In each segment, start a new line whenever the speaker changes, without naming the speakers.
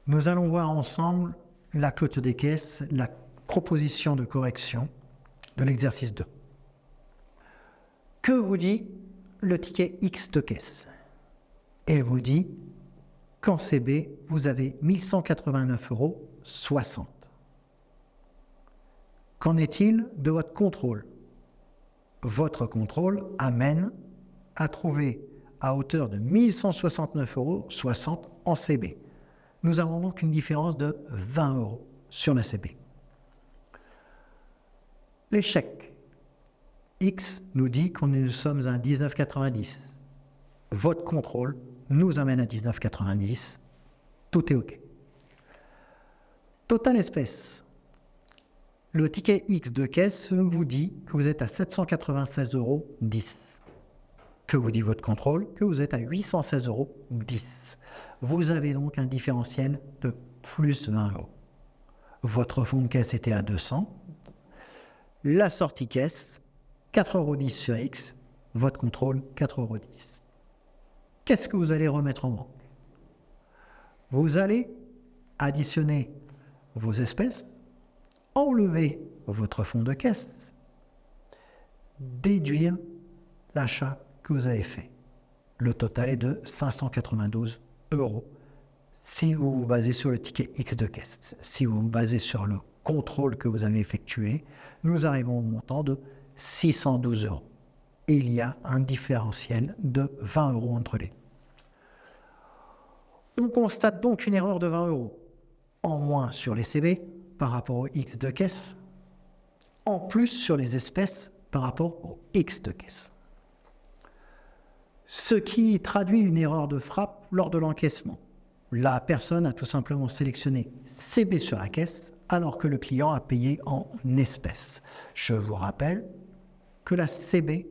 Nous allons voir ensemble la clôture des caisses, la proposition de correction de l'exercice 2. Que vous dit le ticket X de caisse? Il vous dit qu'en CB, vous avez 1189,60 €. Qu'en est-il de votre contrôle? Votre contrôle amène à trouver à hauteur de 1169,60 € en CB. Nous avons donc une différence de 20 € sur la CB. L'échec X nous dit que nous sommes à 19,90. Votre contrôle nous amène à 19,90. Tout est OK. Total espèce. Le ticket X de caisse vous dit que vous êtes à 796,10 €. Que vous dit votre contrôle? Que vous êtes à 816,10 €. Vous avez donc un différentiel de plus 20 €. Votre fonds de caisse était à 200. La sortie caisse, 4,10 € sur X. Votre contrôle, 4,10 €. Qu'est-ce que vous allez remettre en banque? Vous allez additionner vos espèces, enlever votre fonds de caisse, déduire l'achat que vous avez fait. Le total est de 592 € si vous vous basez sur le ticket X de caisse. Si vous vous basez sur le contrôle que vous avez effectué, nous arrivons au montant de 612 €. Il y a un différentiel de 20 € entre les deux. On constate donc une erreur de 20 € en moins sur les CB par rapport au X de caisse, en plus sur les espèces par rapport au X de caisse. Ce qui traduit une erreur de frappe lors de l'encaissement. La personne a tout simplement sélectionné CB sur la caisse alors que le client a payé en espèces. Je vous rappelle que la CB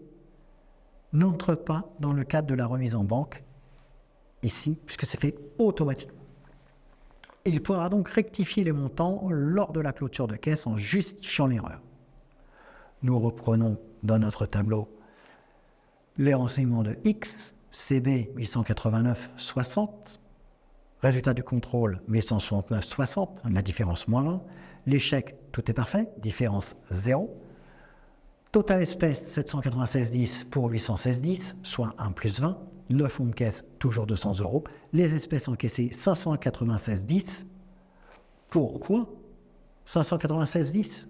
n'entre pas dans le cadre de la remise en banque ici, puisque c'est fait automatiquement. Il faudra donc rectifier les montants lors de la clôture de caisse en justifiant l'erreur. Nous reprenons dans notre tableau les renseignements de X, CB 1189,60, résultat du contrôle 1169,60, la différence moins 20, l'échec, tout est parfait, différence 0, total espèce 796,10 pour 816,10, soit 1 plus 20, le fonds de caisse toujours 200 €, les espèces encaissées 596,10. Pourquoi 596,10?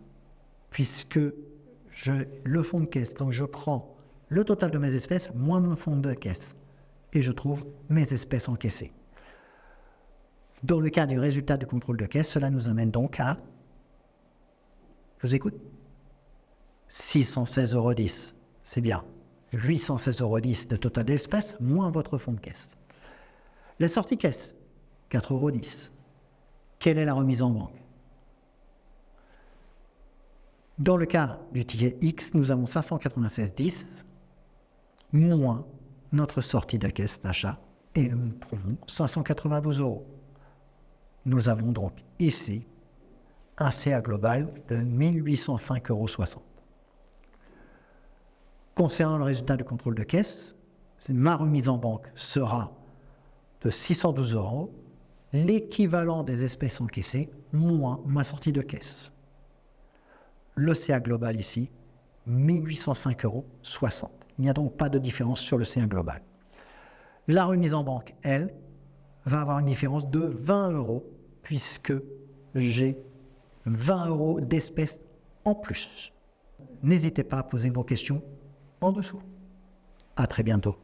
Puisque le fonds de caisse, donc je prends le total de mes espèces moins mon fonds de caisse et je trouve mes espèces encaissées. Dans le cas du résultat du contrôle de caisse, cela nous amène donc à, je vous écoute, 616,10 €, c'est bien. 816,10 € de total d'espèces, moins votre fonds de caisse. La sortie caisse, 4,10 €. Quelle est la remise en banque? Dans le cas du ticket X, nous avons 596,10 moins notre sortie de caisse d'achat et nous trouvons 592 €. Nous avons donc ici un CA global de 1805,60 €. Concernant le résultat du contrôle de caisse, ma remise en banque sera de 612 €, l'équivalent des espèces encaissées, moins ma sortie de caisse. Le CA global ici, 1805,60 €. Il n'y a donc pas de différence sur le CA global. La remise en banque, elle, va avoir une différence de 20 € puisque j'ai 20 € d'espèces en plus. N'hésitez pas à poser vos questions en dessous. À très bientôt.